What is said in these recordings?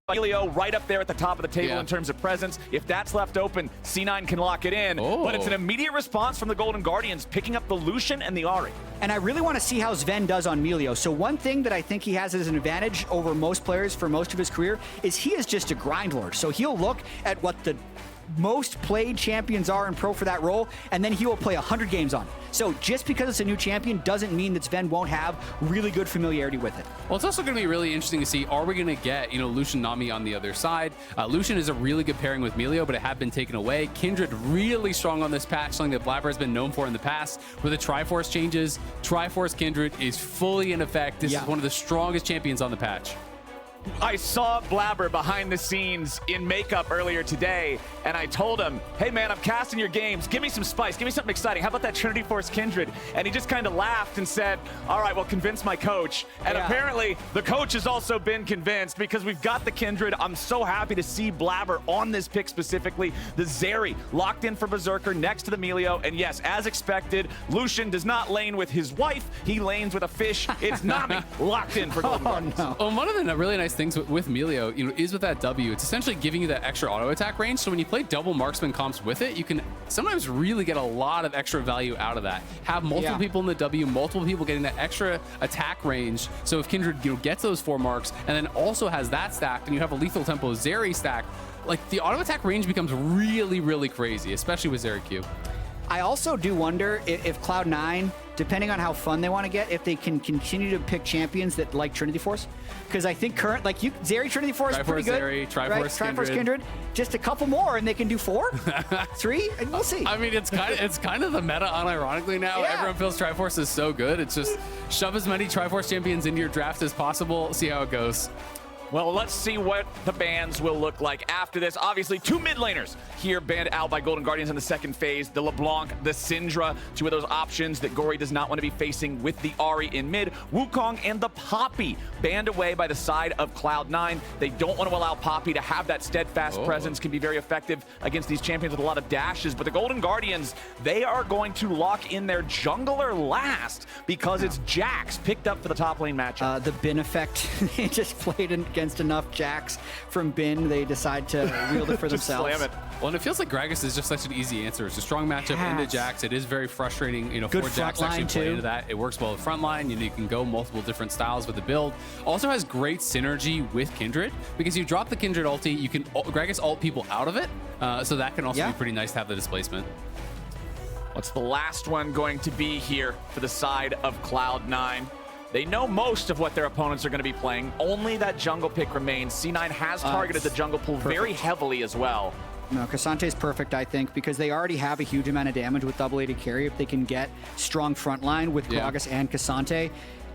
Milio right up there at the top of the table in terms of presence. If that's left open, C9 can lock it in. But it's an immediate response from the Golden Guardians, picking up the Lucian and the Ahri. And I really want to see how Zven does on Milio. So one thing that I think he has as an advantage over most players for most of his career is he is just a grind lord. So he'll look at what the most played champions are in pro for that role, and then he will play 100 games on it. So just because it's a new champion doesn't mean that Zven won't have really good familiarity with it. Well, it's also going to be really interesting to see, are we going to get, Lucian Nami on the other side? Lucian is a really good pairing with Milio, but it had been taken away. Kindred really strong on this patch, something that Blaber has been known for in the past. With the Triforce changes, Triforce Kindred is fully in effect. This is one of the strongest champions on the patch. I saw Blaber behind the scenes in makeup earlier today, and I told him, hey man, I'm casting your games. Give me some spice. Give me something exciting. How about that Trinity Force Kindred? And he just kind of laughed and said, all right, well, convince my coach. And apparently the coach has also been convinced because we've got the Kindred. I'm so happy to see Blaber on this pick specifically. The Zeri locked in for Berserker next to the Milio. And yes, as expected, Lucian does not lane with his wife. He lanes with a fish. It's Nami locked in for Golden Guardians. No. Well, one of the really nice things with Milio, is with that W, it's essentially giving you that extra auto attack range. So when you play double marksman comps with it, you can sometimes really get a lot of extra value out of that. Have multiple people in the W, multiple people getting that extra attack range. So if Kindred gets those 4 marks and then also has that stacked, and you have a lethal tempo Zeri stacked, like the auto attack range becomes really, really crazy, especially with Zeri Q. I also do wonder if Cloud9, depending on how fun they want to get, if they can continue to pick champions that like Trinity Force. Because I think Zeri Trinity Force is pretty good. Zeri, Triforce Kindred. Just a couple more and they can do 4, 3, and we'll see. I mean, it's kind of the meta unironically now. Everyone feels Triforce is so good. It's just shove as many Triforce champions into your draft as possible, see how it goes. Well, let's see what the bans will look like after this. Obviously, 2 mid laners here banned out by Golden Guardians in the second phase. The LeBlanc, the Syndra, 2 of those options that Gori does not want to be facing with the Ahri in mid. Wukong and the Poppy banned away by the side of Cloud9. They don't want to allow Poppy to have that steadfast presence, can be very effective against these champions with a lot of dashes. But the Golden Guardians, they are going to lock in their jungler last because it's Jax picked up for the top lane matchup. The Bin effect, they just played against enough Jax from Bin, they decide to wield it for themselves. Slam it. Well, and it feels like Gragas is just such an easy answer. It's a strong matchup into Jax. It is very frustrating, good for Jax to actually play into that. It works well with frontline. You can go multiple different styles with the build. Also has great synergy with Kindred because you drop the Kindred ulti, you can Gragas ult people out of it. So that can also be pretty nice to have the displacement. What's the last one going to be here for the side of Cloud9? They know most of what their opponents are going to be playing. Only that jungle pick remains. C9 has targeted the jungle pool very heavily as well. No, Ksante is perfect, I think, because they already have a huge amount of damage with double AD carry. If they can get strong frontline with Gragas and Ksante,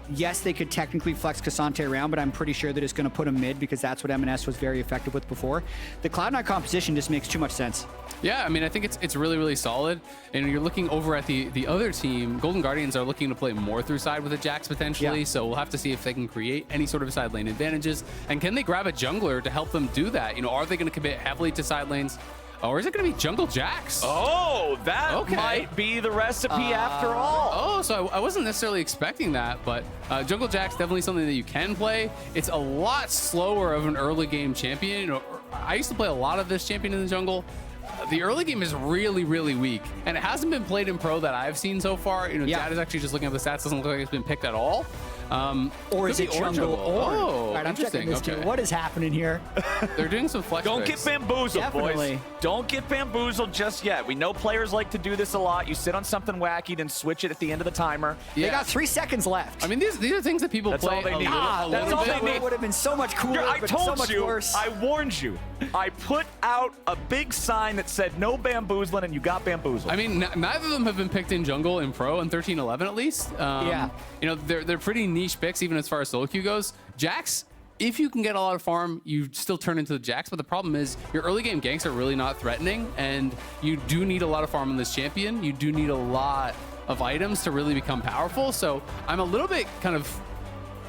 yes, they could technically flex Ksante around, but I'm pretty sure that it's going to put him mid because that's what EMENES was very effective with before. The Cloud9 composition just makes too much sense. Yeah, I mean, I think it's really, really solid. And you're looking over at the other team. Golden Guardians are looking to play more through side with the Jax potentially, so we'll have to see if they can create any sort of side lane advantages. And can they grab a jungler to help them do that? Are they going to commit heavily to side lanes? Or is it going to be Jungle Jax? Oh, that might be the recipe after all. Oh, so I wasn't necessarily expecting that, but Jungle Jax definitely something that you can play. It's a lot slower of an early game champion. I used to play a lot of this champion in the jungle. The early game is really, really weak, and it hasn't been played in pro that I've seen so far. Jatt is actually just looking at the stats. Doesn't look like it's been picked at all. Or is it jungle? Oh, right, I'm checking this too. What is happening here? They're doing some flex. Don't get bamboozled, boys. Don't get bamboozled just yet. We know players like to do this a lot. You sit on something wacky, then switch it at the end of the timer. They got 3 seconds left. I mean, these are things that people play. All they need. That's all they need. Would have been so much cooler. I but told so much you. Worse. I warned you. I put out a big sign that said no bamboozling, and you got bamboozled. I mean, neither of them have been picked in jungle in pro in 13-11 at least. They're pretty niche picks even as far as solo queue goes. Jax, if you can get a lot of farm, you still turn into the Jax, but the problem is your early game ganks are really not threatening, and you do need a lot of farm on this champion. You do need a lot of items to really become powerful. So I'm a little bit kind of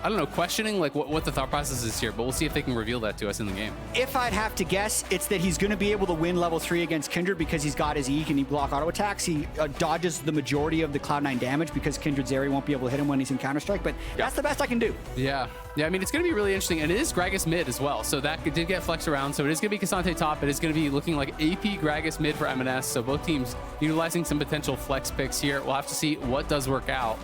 I don't know, questioning like what the thought process is here, but we'll see if they can reveal that to us in the game. If I'd have to guess, it's that he's going to be able to win level 3 against Kindred because he's got his E, can he block auto attacks? He dodges the majority of the Cloud9 damage because Kindred Zeri won't be able to hit him when he's in Counter-Strike, but that's the best I can do. Yeah, I mean, it's going to be really interesting, and it is Gragas mid as well, so that did get flexed around, so it is going to be Ksante top, it is going to be looking like AP Gragas mid for EMENES, so both teams utilizing some potential flex picks here. We'll have to see what does work out.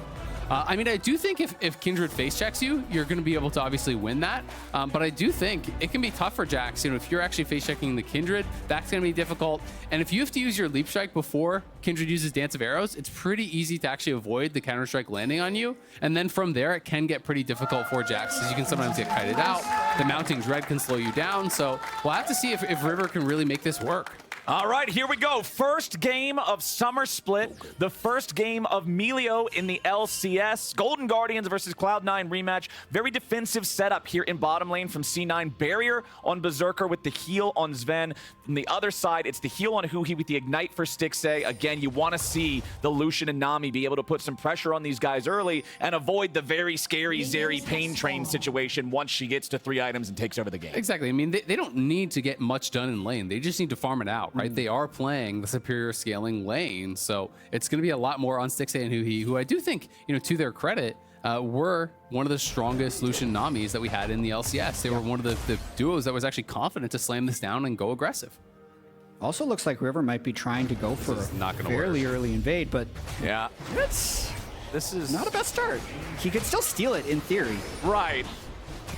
I mean, I do think if Kindred face checks you, you're going to be able to obviously win that. But I do think it can be tough for Jax. You know, if you're actually face checking the Kindred, that's going to be difficult. And if you have to use your leap strike before Kindred uses Dance of Arrows, it's pretty easy to actually avoid the Counter-Strike landing on you. And then from there, it can get pretty difficult for Jax, because you can sometimes get kited out. The mounting dread can slow you down. So we'll have to see if River can really make this work. All right, here we go. First game of Summer Split. The first game of Milio in the LCS. Golden Guardians versus Cloud9 rematch. Very defensive setup here in bottom lane from C9. Barrier on Berserker with the heal on Zven. From the other side, it's the heal on Huhi with the Ignite for Stixxay. Again, you want to see the Lucian and Nami be able to put some pressure on these guys early and avoid the very scary Zeri pain train situation once she gets to 3 items and takes over the game. Exactly. I mean, they don't need to get much done in lane. They just need to farm it out, right? They are playing the superior scaling lane, so it's going to be a lot more on Stixxay and Huhi, who I do think, you know, to their credit, were one of the strongest Lucian Namis that we had in the LCS. They were one of the duos that was actually confident to slam this down and go aggressive. Also looks like River might be trying to go for a fairly early invade, but yeah, this is not a bad start. He could still steal it in theory. Right.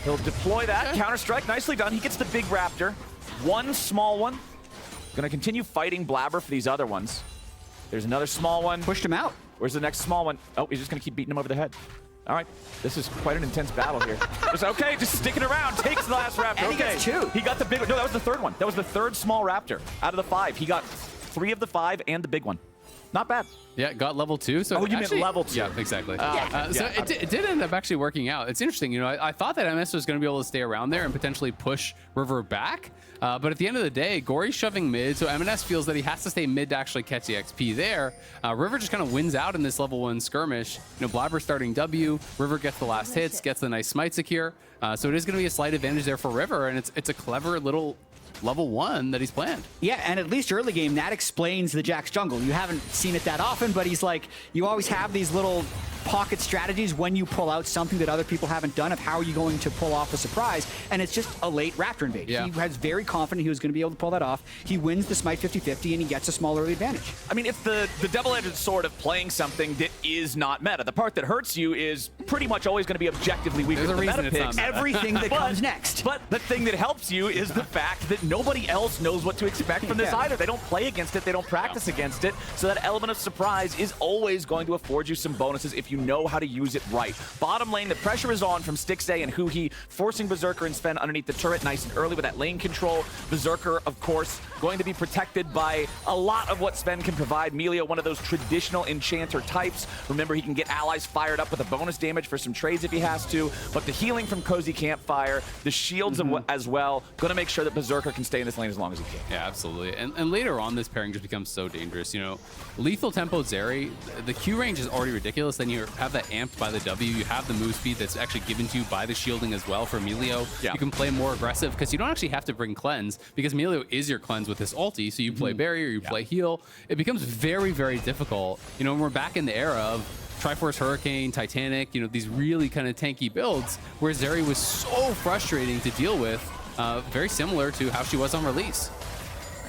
He'll deploy that. Counter-Strike, nicely done. He gets the big Raptor. One small one. Gonna continue fighting Blaber for these other ones. There's another small one. Pushed him out. Where's the next small one? Oh, he's just gonna keep beating him over the head. All right, this is quite an intense battle here. Just, okay, just sticking around. Takes the last Raptor. And he gets 2. He got the big one. No, that was the third one. That was the third small Raptor out of the 5. He got 3 of the 5 and the big one. Not bad. Yeah, got level 2. So you meant level 2. Yeah, exactly. So it did end up actually working out. It's interesting. You know, I thought that MS was going to be able to stay around there and potentially push River back. But at the end of the day, Gori's shoving mid, so EMENES feels that he has to stay mid to actually catch the XP there. River just kind of wins out in this level 1 skirmish. You know, Blaber starting W. River gets the last hits, gets the nice smite secure. So it is going to be a slight advantage there for River, and it's a clever little level 1 that he's planned. Yeah, and at least early game, that explains the Jax jungle. You haven't seen it that often, but he's like, you always have these little pocket strategies when you pull out something that other people haven't done of how are you going to pull off a surprise, and it's just a late Raptor invade. Yeah. He was very confident he was going to be able to pull that off. He wins the smite 50-50, and he gets a small early advantage. I mean, it's the double-edged sword of playing something that is not meta. The part that hurts you is pretty much always going to be objectively weaker than the meta picks. Everything that comes next. But the thing that helps you is the fact that nobody else knows what to expect from this either. They don't play against it. They don't practice against it. So that element of surprise is always going to afford you some bonuses if you know how to use it right. Bottom lane, the pressure is on from Stixxay and Huhi, forcing Berserker and Zven underneath the turret nice and early with that lane control. Berserker, of course, going to be protected by a lot of what Zven can provide. Milio, one of those traditional enchanter types. Remember, he can get allies fired up with a bonus damage for some trades if he has to, but the healing from Cozy Campfire, the shields as well, going to make sure that Berserker can stay in this lane as long as he can. Yeah, absolutely. And later on, this pairing just becomes so dangerous. You know, lethal tempo Zeri, the Q range is already ridiculous. Then you have that amped by the W. You have the move speed that's actually given to you by the shielding as well for Milio. Yeah. You can play more aggressive because you don't actually have to bring cleanse, because Milio is your cleanse with this ulti. So you play barrier, you play heal. It becomes very, very difficult. You know, when we're back in the era of Triforce Hurricane, Titanic, you know, these really kind of tanky builds where Zeri was so frustrating to deal with, very similar to how she was on release.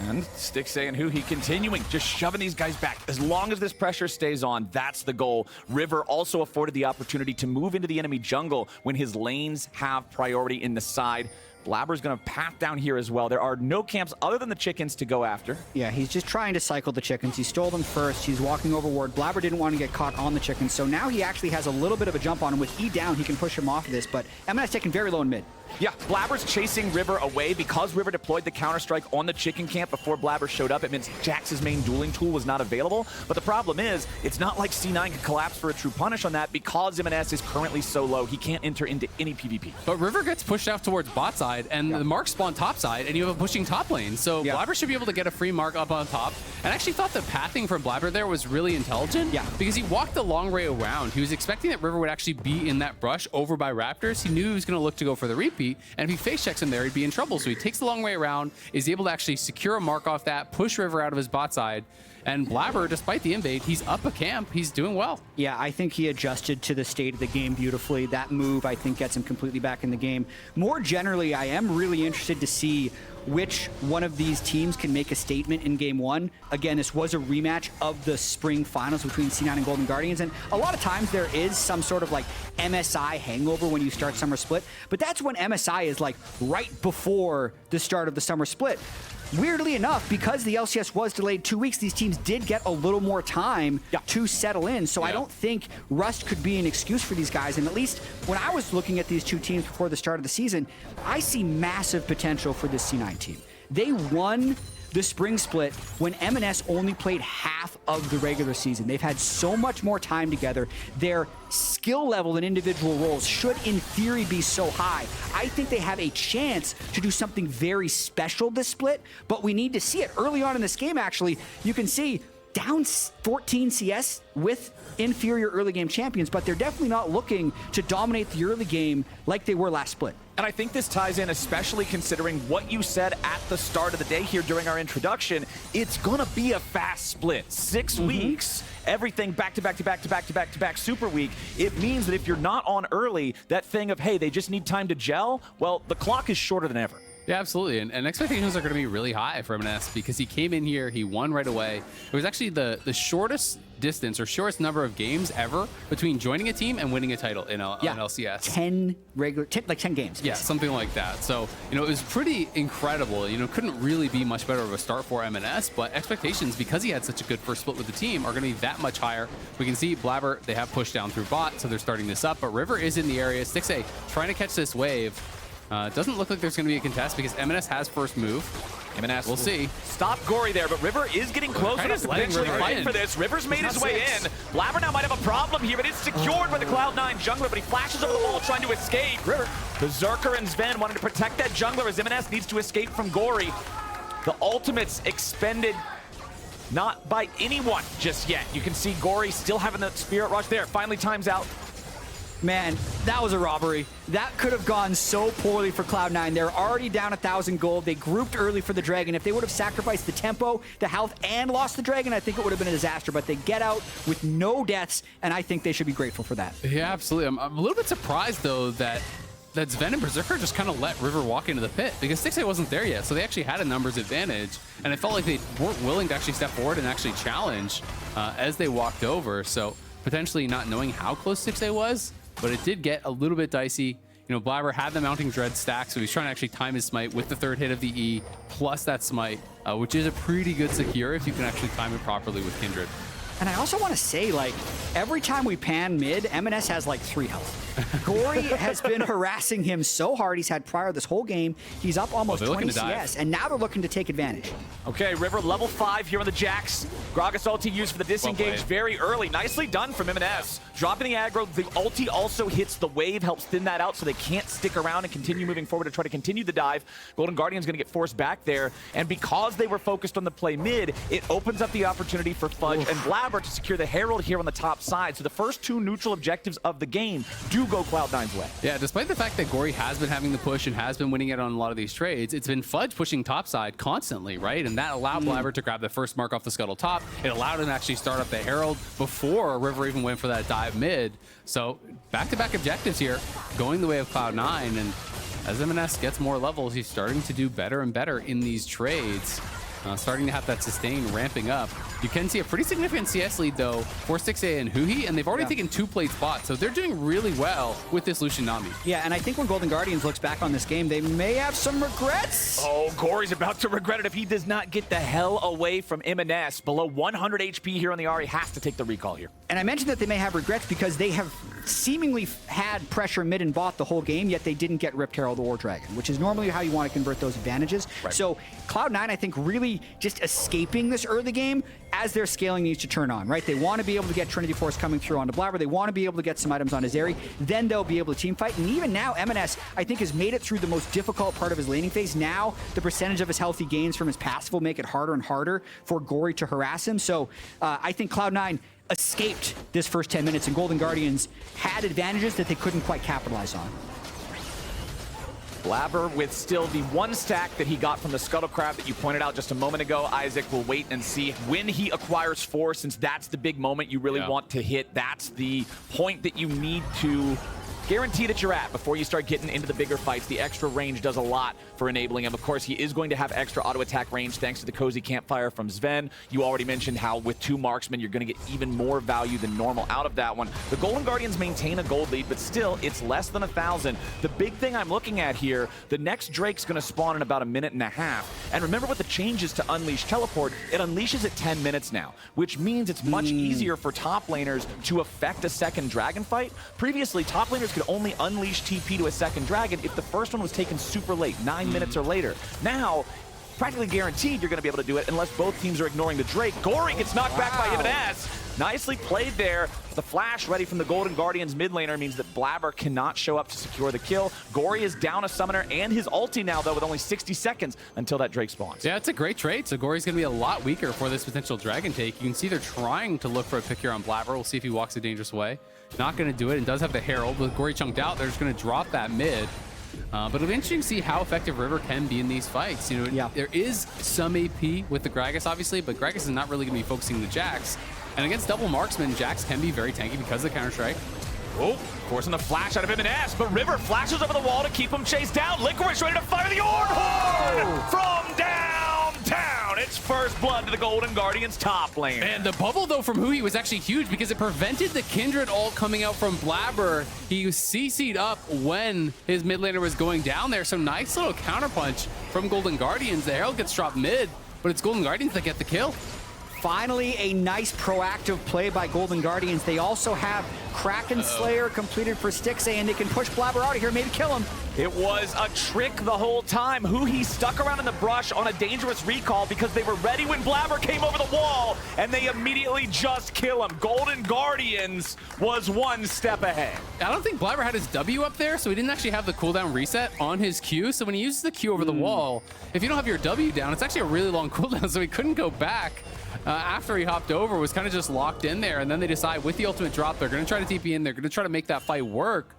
And Stixxay and Huhi continuing, just shoving these guys back. As long as this pressure stays on, that's the goal. River also afforded the opportunity to move into the enemy jungle when his lanes have priority in the side. Blaber's going to path down here as well. There are no camps other than the chickens to go after. Yeah, he's just trying to cycle the chickens. He stole them first. He's walking over ward. Blaber didn't want to get caught on the chickens, so now he actually has a little bit of a jump on him. With E down, he can push him off of this, but EMENES taking very low in mid. Yeah, Blaber's chasing River away because River deployed the counter-strike on the chicken camp before Blaber showed up. It means Jax's main dueling tool was not available. But the problem is, it's not like C9 can collapse for a true punish on that because EMENES is currently so low, he can't enter into any PvP. But River gets pushed out towards bot side, and the marks spawn top side, and you have a pushing top lane. So Blaber should be able to get a free mark up on top. And I actually thought the pathing from Blaber there was really intelligent. Yeah. Because he walked the long way around. He was expecting that River would actually be in that brush over by Raptors. He knew he was going to look to go for the repeat, and if he face checks him there, he'd be in trouble. So he takes the long way around, is able to actually secure a mark off that, push River out of his bot side. And Blaber, despite the invade, he's up a camp. He's doing well. Yeah, I think he adjusted to the state of the game beautifully. That move, I think, gets him completely back in the game. More generally, I am really interested to see which one of these teams can make a statement in game one. Again, this was a rematch of the spring finals between C9 and Golden Guardians, and a lot of times there is some sort of like MSI hangover when you start Summer Split, but that's when MSI is like right before the start of the Summer Split. Weirdly enough, because the LCS was delayed 2 weeks, these teams did get a little more time to settle in. So I don't think rust could be an excuse for these guys. And at least when I was looking at these two teams before the start of the season, I see massive potential for this C9 team. They won the spring split when EMENES only played half of the regular season. They've had so much more time together. Their skill level in individual roles should, in theory, be so high. I think they have a chance to do something very special this split, but we need to see it. Early on in this game, actually, you can see down 14 CS with inferior early game champions, but they're definitely not looking to dominate the early game like they were last split. And I think this ties in, especially considering what you said at the start of the day here during our introduction. It's gonna be a fast split. 6 weeks, everything back to back to back to back to back to back super week. It means that if you're not on early, that thing of, hey, they just need time to gel, well, the clock is shorter than ever. Yeah, absolutely. And expectations are going to be really high for EMENES because he came in here, he won right away. It was actually the shortest distance or shortest number of games ever between joining a team and winning a title in an LCS. 10 games. Yeah, something like that. So, you know, it was pretty incredible. You know, couldn't really be much better of a start for EMENES, but expectations, because he had such a good first split with the team, are going to be that much higher. We can see Blaber, they have pushed down through bot, so they're starting this up, but River is in the area. Stixxay trying to catch this wave. Doesn't look like there's going to be a contest because EMENES has first move. EMENES, we'll see. Stop Gori there, but River is getting close enough to eventually fight for this. River's made his way in. Blaber now might have a problem here, but it's secured by the Cloud9 jungler, but he flashes over the wall trying to escape. River, Berserker and Zven wanted to protect that jungler as EMENES needs to escape from Gori. The ultimate's expended not by anyone just yet. You can see Gori still having the spirit rush there. Finally times out. Man, that was a robbery. That could have gone so poorly for Cloud9. They're already down 1,000 gold. They grouped early for the Dragon. If they would have sacrificed the tempo, the health, and lost the Dragon, I think it would have been a disaster. But they get out with no deaths, and I think they should be grateful for that. Yeah, absolutely. I'm a little bit surprised, though, that Zven and Berserker just kind of let River walk into the pit because Stixxay wasn't there yet, so they actually had a numbers advantage, and it felt like they weren't willing to actually step forward and actually challenge as they walked over. So potentially not knowing how close Stixxay was, but it did get a little bit dicey. You know, Blaber had the Mounting Dread stack, so he's trying to actually time his smite with the third hit of the E, plus that smite, which is a pretty good secure if you can actually time it properly with Kindred. And I also want to say, like, every time we pan mid, EMENES has like 3 health. Gori has been harassing him so hard. He's had prior this whole game. He's up almost 20 CS, and now they're looking to take advantage. Okay, River level 5 here on the Jax. Gragas ulti used for the disengage very early. Nicely done from EMENES. Dropping the aggro. The ulti also hits the wave, helps thin that out so they can't stick around and continue moving forward to try to continue the dive. Golden Guardian's going to get forced back there. And because they were focused on the play mid, it opens up the opportunity for Fudge and Blaber to secure the Herald here on the top side. So the first 2 neutral objectives of the game do go Cloud9's way. Yeah, despite the fact that Gori has been having the push and has been winning it on a lot of these trades, it's been Fudge pushing topside constantly, right? And that allowed Blaber to grab the first mark off the scuttle top. It allowed him to actually start up the Herald before River even went for that dive mid. So back-to-back objectives here, going the way of Cloud9. And as EMENES gets more levels, he's starting to do better and better in these trades. Starting to have that sustain ramping up. You can see a pretty significant CS lead, though, for Stixxay and Huhi, and they've already taken 2 plate spots, so they're doing really well with this Lucian Nami. Yeah, and I think when Golden Guardians looks back on this game, they may have some regrets. Oh, Gori's about to regret it if he does not get the hell away from EMENES. Below 100 HP here on the Ahri, has to take the recall here. And I mentioned that they may have regrets because they have seemingly had pressure mid and bot the whole game, yet they didn't get Ripped Herald or Dragon, which is normally how you want to convert those advantages. Right. So Cloud9, I think, really just escaping this early game as their scaling needs to turn on, right? They want to be able to get Trinity Force coming through onto Blaber. They want to be able to get some items on Zeri. Then they'll be able to team fight. And even now, EMENES, I think, has made it through the most difficult part of his laning phase. Now, the percentage of his healthy gains from his passive will make it harder and harder for Gori to harass him. So I think Cloud9 escaped this first 10 minutes, and Golden Guardians had advantages that they couldn't quite capitalize on. Blaber with still the one stack that he got from the Scuttle Crab that you pointed out just a moment ago. Isaac will wait and see when he acquires 4, since that's the big moment you really want to hit. That's the point that you need to guarantee that you're at before you start getting into the bigger fights. The extra range does a lot for enabling him. Of course, he is going to have extra auto attack range thanks to the Cozy Campfire from Zven. You already mentioned how with 2 marksmen, you're going to get even more value than normal out of that one. The Golden Guardians maintain a gold lead, but still, it's less than 1,000. The big thing I'm looking at here, the next Drake's going to spawn in about 1.5 minutes. And remember with the changes to Unleash Teleport, it unleashes at 10 minutes now, which means it's much easier for top laners to affect a second dragon fight. Previously, top laners could only unleash TP to a second dragon if the first one was taken super late, 9 minutes or later. Now, practically guaranteed you're going to be able to do it unless both teams are ignoring the Drake. Gori gets knocked back by EMENES. Nicely played there. The flash ready from the Golden Guardians mid laner means that Blaber cannot show up to secure the kill. Gori is down a summoner and his ulti now, though, with only 60 seconds until that Drake spawns. Yeah, it's a great trade. So Gori's going to be a lot weaker for this potential dragon take. You can see they're trying to look for a pick here on Blaber. We'll see if he walks a dangerous way. Not going to do it, and does have the Herald. With Gori chunked out, they're just going to drop that mid. But it'll be interesting to see how effective River can be in these fights. You know, there is some AP with the Gragas, obviously, but Gragas is not really going to be focusing the Jax. And against double marksman, Jax can be very tanky because of the counter-strike. Oh, forcing the flash out of EMENES, but River flashes over the wall to keep him chased down. Licorice ready to fire the Ornn Horn from downtown. It's first blood to the Golden Guardians top lane. And the bubble, though, from Huhi was actually huge because it prevented the Kindred ult coming out from Blaber. He was CC'd up when his mid laner was going down there. So nice little counterpunch from Golden Guardians. The Herald gets dropped mid, but it's Golden Guardians that get the kill. Finally, a nice proactive play by Golden Guardians. They also have Kraken Slayer completed for Stixxay, and they can push Blaber out of here, maybe kill him. It was a trick the whole time. Huhi stuck around in the brush on a dangerous recall because they were ready when Blaber came over the wall, and they immediately just kill him. Golden Guardians was one step ahead. I don't think Blaber had his W up there, so he didn't actually have the cooldown reset on his Q. So when he uses the Q over the wall, if you don't have your W down, it's actually a really long cooldown, so he couldn't go back. After he hopped over, was kind of just locked in there, and then they decide with the ultimate drop, they're going to try to TP in, they're going to try to make that fight work,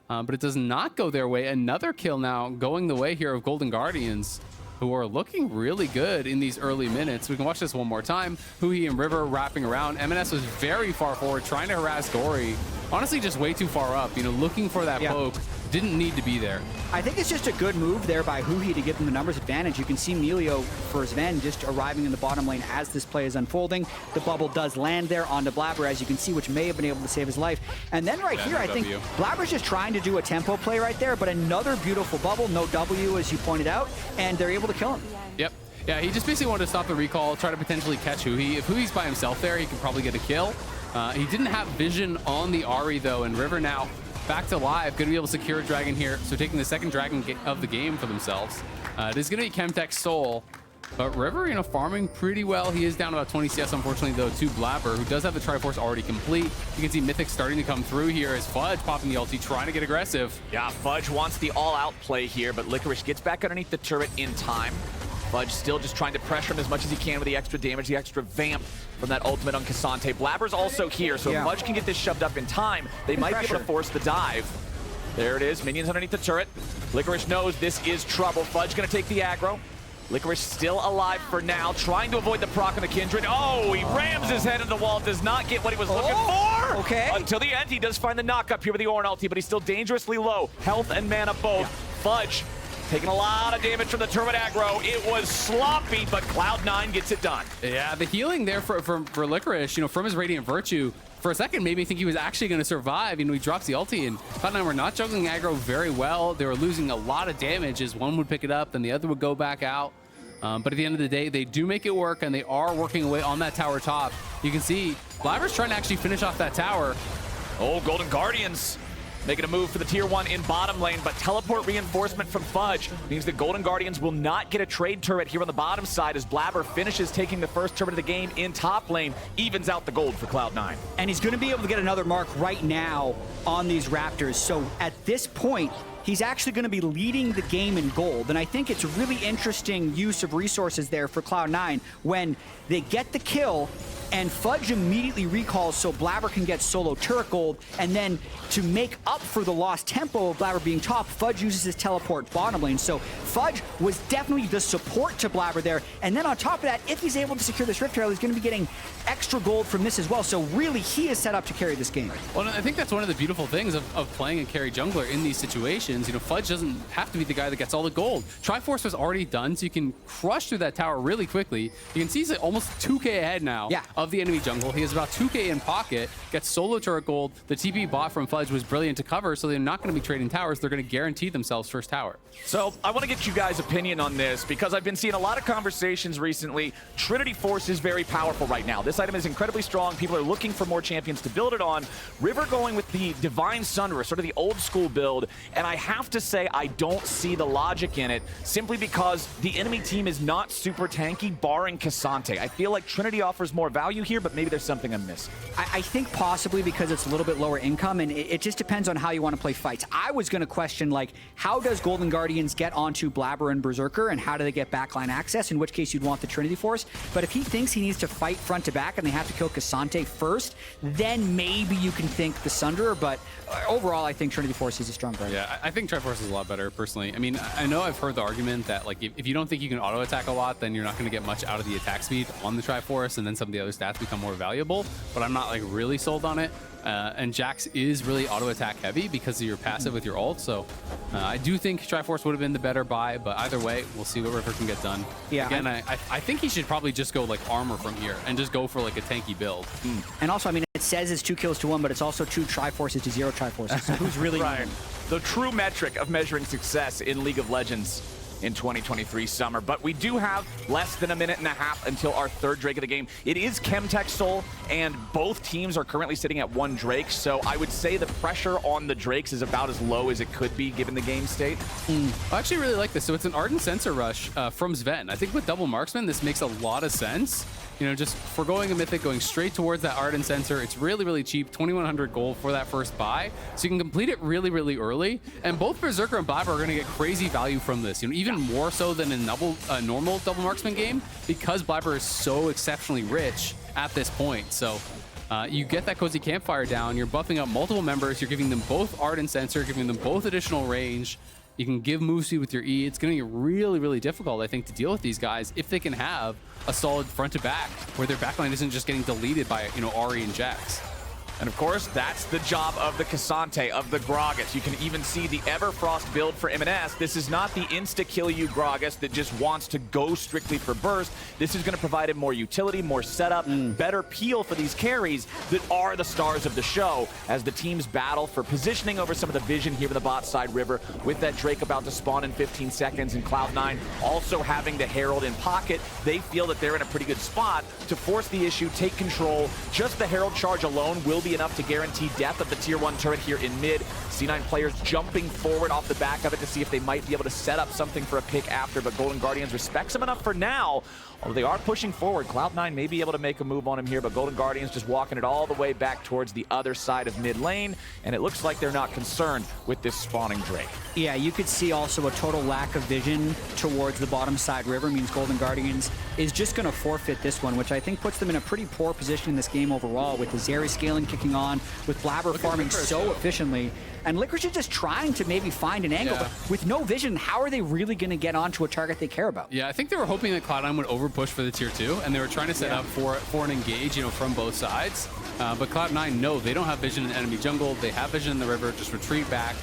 but it does not go their way. Another kill now going the way here of Golden Guardians, who are looking really good in these early minutes. We can watch this one more time. Huhi and River wrapping around. EMENES was very far forward, trying to harass Gori. Honestly, just way too far up, you know, looking for that poke. Didn't need to be there. I think it's just a good move there by Huhi to give them the numbers advantage. You can see Milio for Zven just arriving in the bottom lane as this play is unfolding. The bubble does land there onto Blaber, as you can see, which may have been able to save his life. And then right here, I think Blaber's just trying to do a tempo play right there, but another beautiful bubble, no W, as you pointed out, and they're able to kill him. Yep. Yeah, he just basically wanted to stop the recall, try to potentially catch Huhi. If Huhi's by himself there, he can probably get a kill. He didn't have vision on the Ahri, though, and River now back to live, going to be able to secure a dragon here. So taking the second dragon of the game for themselves. It is going to be Chemtech's Soul. But River, you know, farming pretty well. He is down about 20 CS, unfortunately, though, to Blaber, who does have the Triforce already complete. You can see Mythic starting to come through here as Fudge popping the ulti, trying to get aggressive. Yeah, Fudge wants the all-out play here, but Licorice gets back underneath the turret in time. Fudge still just trying to pressure him as much as he can with the extra damage, the extra vamp from that ultimate on Ksante. Blaber's also here, so if Fudge can get this shoved up in time, they might be able to force the dive. There it is, minions underneath the turret. Licorice knows this is trouble. Fudge gonna take the aggro. Licorice still alive for now, trying to avoid the proc on the Kindred. Oh, he rams his head into the wall, does not get what he was looking for. Okay. Until the end, he does find the knock up here with the Ornn ulti, but he's still dangerously low. Health and mana both. Fudge taking a lot of damage from the turret aggro. It was sloppy, but Cloud9 gets it done. Yeah, the healing there for Licorice, you know, from his Radiant Virtue, for a second made me think he was actually going to survive. You know, he drops the ulti, and Cloud9 were not juggling aggro very well. They were losing a lot of damage as one would pick it up, then the other would go back out. But at the end of the day, they do make it work, and they are working away on that tower top. You can see Blaber's trying to actually finish off that tower. Oh, Golden Guardians making a move for the tier 1 in bottom lane, but teleport reinforcement from Fudge means that Golden Guardians will not get a trade turret here on the bottom side as Blaber finishes taking the first turret of the game in top lane, evens out the gold for Cloud9. And he's going to be able to get another mark right now on these Raptors. So at this point, he's actually going to be leading the game in gold. And I think it's a really interesting use of resources there for Cloud9 when they get the kill and Fudge immediately recalls so Blaber can get solo turret gold, and then to make up for the lost tempo of Blaber being top, Fudge uses his teleport bottom lane. So Fudge was definitely the support to Blaber there, and then on top of that, if he's able to secure this Rift Herald, he's going to be getting extra gold from this as well. So really, he is set up to carry this game. Well, I think that's one of the beautiful things of playing a carry jungler in these situations. You know, Fudge doesn't have to be the guy that gets all the gold. Triforce was already done, so you can crush through that tower really quickly. You can see he's like almost 2k ahead now of the enemy jungle. He has about 2k in pocket, gets solo turret gold. The TP bot from Fudge was brilliant to cover, so they're not going to be trading towers. They're going to guarantee themselves first tower. So I want to get you guys' opinion on this because I've been seeing a lot of conversations recently. Trinity Force is very powerful right now. This item is incredibly strong. People are looking for more champions to build it on. River going with the Divine Sunderer, sort of the old school build, and I have to say I don't see the logic in it simply because the enemy team is not super tanky, barring Ksante. I feel like Trinity offers more value here, but maybe there's something I'm missing. I think possibly because it's a little bit lower income, and it just depends on how you want to play fights. I was going to question, like, how does Golden Guardians get onto Blaber and Berserker, and how do they get backline access, in which case you'd want the Trinity Force. But if he thinks he needs to fight front to back and they have to kill Ksante first, then maybe you can think the Sunderer, but overall, I think Trinity Force is a strong card. Yeah, I think Triforce is a lot better, personally. I mean, I know I've heard the argument that, like, if you don't think you can auto-attack a lot, then you're not going to get much out of the attack speed on the Triforce, and then some of the other stats become more valuable, but I'm not, like, really sold on it. And Jax is really auto-attack heavy because of your passive with your ult, so I do think Triforce would have been the better buy, but either way, we'll see what River can get done. Yeah, again, I think he should probably just go, like, armor from here and just go for, like, a tanky build. And also, I mean, it says it's 2 kills to 1, but it's also 2 Triforces to 0 Triforces, so who's really right? The true metric of measuring success in League of Legends in 2023 summer. But we do have less than a minute and a half until our third Drake of the game. It is Chemtech Soul, and both teams are currently sitting at 1 Drake, so I would say the pressure on the Drakes is about as low as it could be given the game state. I actually really like this. So it's an Ardent Sensor Rush from Zven. I think with double marksman, this makes a lot of sense. You know, just foregoing a Mythic, going straight towards that Ardent Sensor. It's really, really cheap, 2,100 gold for that first buy. So you can complete it really, really early. And both Berserker and Blaber are going to get crazy value from this. You know, even more so than in a normal double marksman game, because Blaber is so exceptionally rich at this point. So you get that Cozy Campfire down, you're buffing up multiple members, you're giving them both Ardent Sensor, giving them both additional range. You can give move speed with your E. It's going to get really, really difficult, I think, to deal with these guys if they can have a solid front to back where their backline isn't just getting deleted by, you know, Ahri and Jax. And of course, that's the job of the Ksante, of the Gragas. You can even see the Everfrost build for EMENES. This is not the insta-kill-you Gragas that just wants to go strictly for burst. This is going to provide him more utility, more setup, better peel for these carries that are the stars of the show as the teams battle for positioning over some of the vision here in the bot side River with that Drake about to spawn in 15 seconds and Cloud9 also having the Herald in pocket. They feel that they're in a pretty good spot to force the issue, take control. Just the Herald charge alone will be enough to guarantee death of the tier 1 turret here in mid. C9 players jumping forward off the back of it to see if they might be able to set up something for a pick after, but Golden Guardians respects him enough for now. Although they are pushing forward, Cloud9 may be able to make a move on him here, but Golden Guardians just walking it all the way back towards the other side of mid lane, and it looks like they're not concerned with this spawning Drake. Yeah, you could see also a total lack of vision towards the bottom side River means Golden Guardians is just going to forfeit this one, which I think puts them in a pretty poor position in this game overall, with the Zeri scaling kicking on, with Blaber farming so efficiently. And Licorice is just trying to maybe find an angle, but with no vision, how are they really going to get onto a target they care about? Yeah, I think they were hoping that Cloud9 would overpush for the tier 2, and they were trying to set up for an engage, you know, from both sides. But Cloud9, no, they don't have vision in enemy jungle. They have vision in the river. Just retreat back,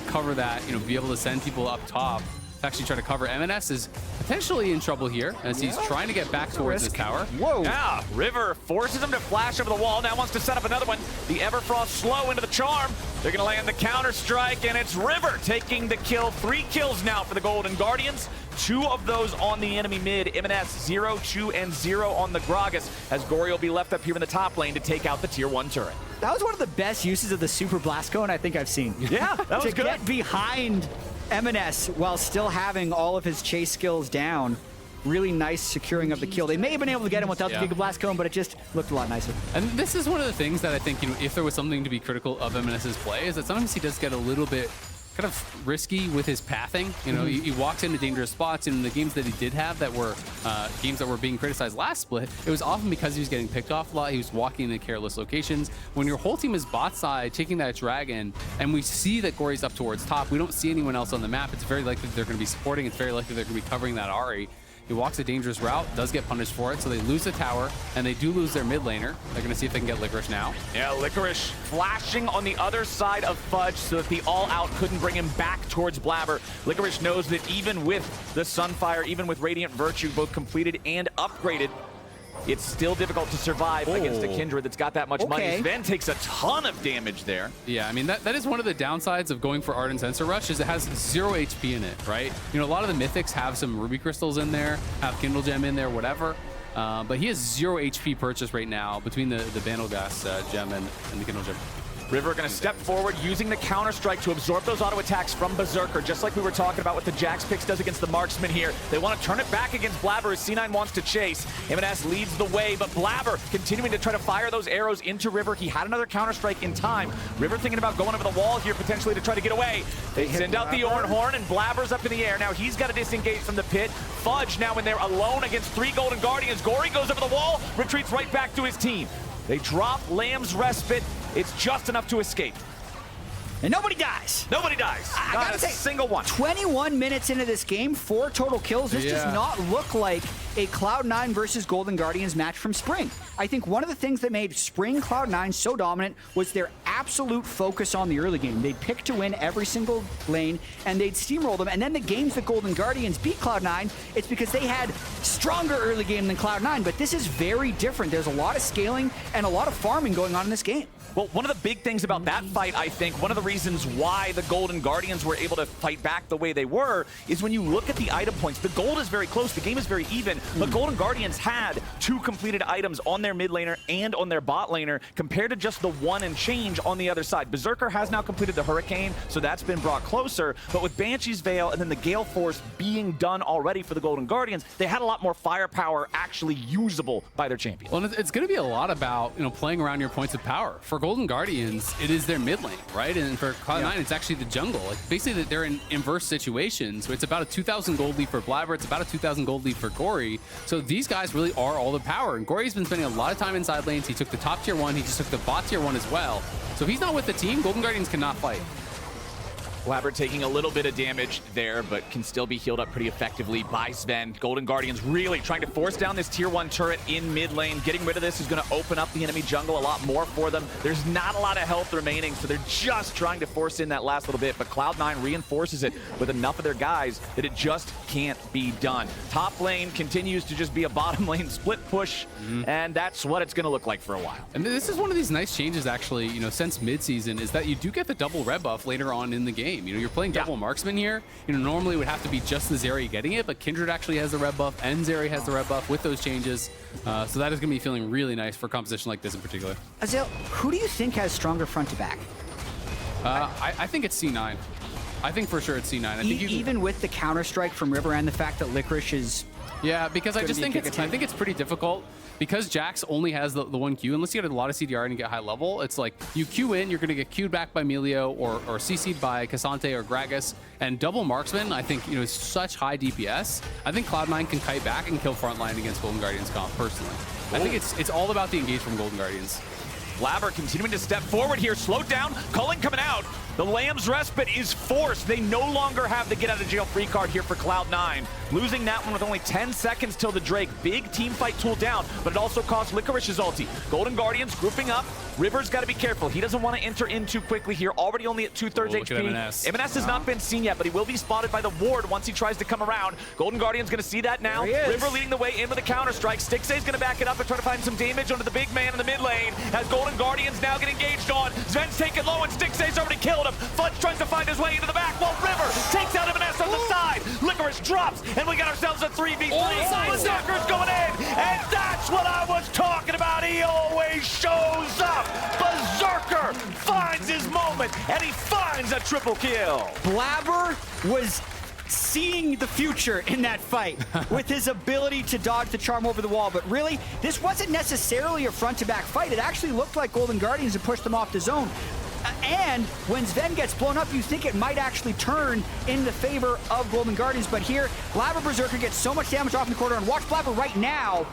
cover that, you know, be able to send people up top. Actually try to cover. EMENES is potentially in trouble here as he's trying to get back towards this tower. Whoa. Yeah, River forces him to flash over the wall. Now wants to set up another one. The Everfrost slow into the charm. They're going to land the counter strike, and it's River taking the kill. 3 kills now for the Golden Guardians. 2 of those on the enemy mid. EMENES 0, 2, and 0 on the Gragas, as Gori will be left up here in the top lane to take out the tier 1 turret. That was one of the best uses of the Super Blast Cone I think I've seen. Yeah, that was to good. get behind EMENES while still having all of his chase skills down. Really nice securing of the kill. They may have been able to get him without the Giga Blast Cone, but it just looked a lot nicer. And this is one of the things that I think, if there was something to be critical of EMENES' play, is that sometimes he does get a little bit kind of risky with his pathing. He walks into dangerous spots. In the games that he did have that were games that were being criticized last split, it was often because he was getting picked off a lot. He was walking into careless locations. When your whole team is bot side, taking that dragon, and we see that Gori's up towards top, we don't see anyone else on the map. It's very likely they're going to be supporting. It's very likely they're going to be covering that Ahri. He walks a dangerous route, does get punished for it, so they lose the tower, and they do lose their mid laner. They're going to see if they can get Licorice now. Yeah, Licorice flashing on the other side of Fudge so that the all-out couldn't bring him back towards Blaber. Licorice knows that even with the Sunfire, even with Radiant Virtue both completed and upgraded, it's still difficult to survive against a Kindred that's got that much money. Zven takes a ton of damage there. Yeah, I mean, that is one of the downsides of going for Ardent Sensor Rush, is it has 0 HP in it, right? A lot of the Mythics have some Ruby Crystals in there, have Kindle Gem in there, whatever. But he has 0 HP purchase right now between the Bandelgas Gem and the Kindle Gem. River going to step forward using the counter-strike to absorb those auto attacks from Berserker, just like we were talking about what the Jax picks does against the marksman here. They want to turn it back against Blaber as C9 wants to chase. EMENES leads the way, but Blaber continuing to try to fire those arrows into River. He had another counter-strike in time. River thinking about going over the wall here potentially to try to get away. They send out the Ornn, and Blaber's up in the air. Now he's got to disengage from the pit. Fudge now in there alone against 3 Golden Guardians. Gori goes over the wall, retreats right back to his team. They drop Lamb's Respite. It's just enough to escape. And nobody dies. Nobody dies. Not a single one. 21 minutes into this game, 4 total kills. This does not look like a Cloud9 versus Golden Guardians match from Spring. I think one of the things that made Spring Cloud9 so dominant was their absolute focus on the early game. They'd pick to win every single lane, and they'd steamroll them. And then the games that Golden Guardians beat Cloud9, it's because they had stronger early game than Cloud9. But this is very different. There's a lot of scaling and a lot of farming going on in this game. Well, one of the big things about that fight, I think, one of the reasons why the Golden Guardians were able to fight back the way they were, is when you look at the item points, the gold is very close, the game is very even, but Golden Guardians had 2 completed items on their mid laner and on their bot laner, compared to just the 1 and change on the other side. Berserker has now completed the Hurricane, so that's been brought closer, but with Banshee's Veil and then the Gale Force being done already for the Golden Guardians, they had a lot more firepower actually usable by their champion. Well, it's going to be a lot about, playing around your points of power. For Golden Guardians, it is their mid lane, right? And for Cloud9, it's actually the jungle. Like, basically, they're in inverse situations. It's about a 2,000 gold lead for Blaber. It's about a 2,000 gold lead for Gori. So these guys really are all the power. And Gori's been spending a lot of time inside lanes. He took the top tier 1. He just took the bot tier 1 as well. So if he's not with the team, Golden Guardians cannot fight. Blaber taking a little bit of damage there, but can still be healed up pretty effectively by Zven. Golden Guardians really trying to force down this tier 1 turret in mid lane. Getting rid of this is going to open up the enemy jungle a lot more for them. There's not a lot of health remaining, so they're just trying to force in that last little bit, but Cloud9 reinforces it with enough of their guys that it just can't be done. Top lane continues to just be a bottom lane split push, and that's what it's going to look like for a while. And this is one of these nice changes, actually, since mid-season, is that you do get the double red buff later on in the game. You're playing double marksman here. Normally it would have to be just the Zeri getting it, but Kindred actually has the red buff and Zeri has the red buff with those changes. So that is going to be feeling really nice for a composition like this in particular. Azael, who do you think has stronger front to back? I think it's C9. I think for sure it's C9. I think even with the counter-strike from River and the fact that Licorice is... Yeah, because I think it's pretty difficult. Because Jax only has the 1 Q, unless you get a lot of CDR and you get high level, it's like you Q in, you're going to get Q'd back by Milio or CC'd by Ksante or Gragas. And double marksman, I think, is such high DPS. I think Cloud9 can kite back and kill frontline against Golden Guardians comp, personally. I think it's all about the engage from Golden Guardians. Blaber continuing to step forward here, slowed down, Culling coming out. The Lamb's Respite is forced. They no longer have the get out of jail free card here for Cloud9. Losing that one with only 10 seconds till the Drake. Big team fight tool down, but it also cost Licorice's ulti. Golden Guardians grouping up. River's got to be careful. He doesn't want to enter in too quickly here. Already only at 2/3 HP. EMENES has not been seen yet, but he will be spotted by the ward once he tries to come around. Golden Guardian's going to see that now. River leading the way in with a counter strike. Stixxay's going to back it up and try to find some damage onto the big man in the mid lane. As Golden Guardians now get engaged on. Zven's taken low and Stixxay's already killed him. Fudge tries to find his way into the back. Well, River takes out EMENES on the side. Licorice drops, and we got ourselves a 3v3. Oh, Berserker's going in, and that's what I was talking about. He always shows up. Berserker finds his moment, and he finds a triple kill. Blaber was seeing the future in that fight with his ability to dodge the charm over the wall. But really, this wasn't necessarily a front-to-back fight. It actually looked like Golden Guardians had pushed them off the zone. And when Zven gets blown up, you think it might actually turn in the favor of Golden Guardians. But here, Blaber Berserker gets so much damage off in the corner. And watch Blaber right now,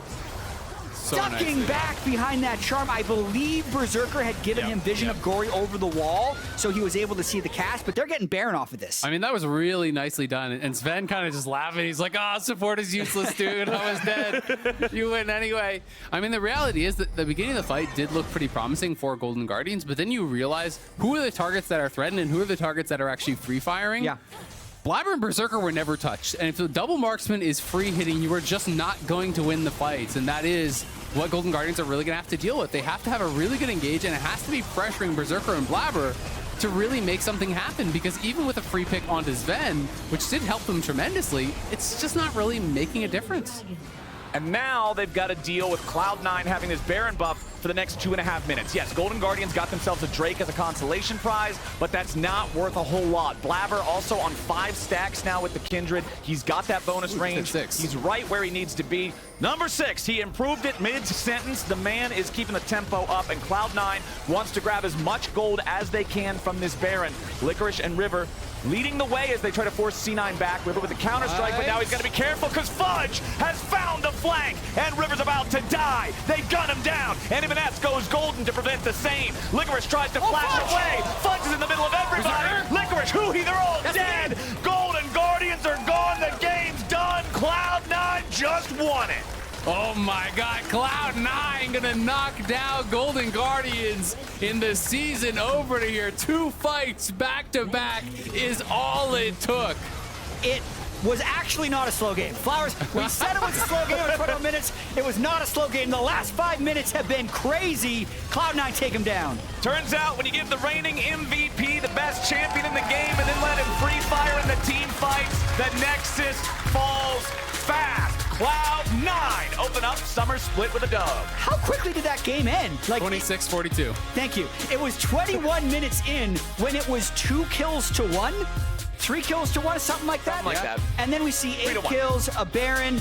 So ducking nicely. back behind that charm. I believe Berserker had given him vision of Gori over the wall, so he was able to see the cast, but they're getting Baron off of this. I mean, that was really nicely done. And Zven kind of just laughing. He's like, oh, support is useless, dude. I was dead. You win anyway. I mean, the reality is that the beginning of the fight did look pretty promising for Golden Guardians, but then you realize who are the targets that are threatened and who are the targets that are actually free firing. Yeah. Blaber and Berserker were never touched. And if the double marksman is free hitting, you are just not going to win the fights. And that is what Golden Guardians are really going to have to deal with. They have to have a really good engage, and it has to be pressuring Berserker and Blaber to really make something happen, because even with a free pick onto Zven, which did help them tremendously, it's just not really making a difference. And now they've got to deal with Cloud9 having this Baron buff for the next 2.5 minutes. Yes, Golden Guardians got themselves a Drake as a consolation prize, but that's not worth a whole lot. Blaber also on 5 stacks now with the Kindred. He's got that bonus range. 6. He's right where he needs to be. Number 6, he improved it mid-sentence. The man is keeping the tempo up, and Cloud9 wants to grab as much gold as they can from this Baron. Licorice and River leading the way as they try to force C9 back. River with the counter-strike, but now he's got to be careful because Fudge has found a flank, and River's about to die. They gun him down, and EMENES goes golden to prevent the same. Licorice tries to flash away. Fudge is in the middle of everybody. Licorice, Huhi, they're all dead. Golden Guardians are gone. The game's done. Cloud9 just won it. Oh my God, Cloud9 gonna knock down Golden Guardians in the season over to here. 2 fights back to back is all it took. It was actually not a slow game. Flowers, we said it was a slow game in 21 minutes. It was not a slow game. The last 5 minutes have been crazy. Cloud9 take him down. Turns out when you give the reigning MVP the best champion in the game and then let him free fire in the team fights, the Nexus falls fast. Cloud9 open up summer split with a dub. How quickly did that game end? Like 26-42. Thank you. It was 21 minutes in when it was 2 kills to 1, 3 kills to 1, something like that. Something like that. And then we see 8 3 to 1. kills, a Baron.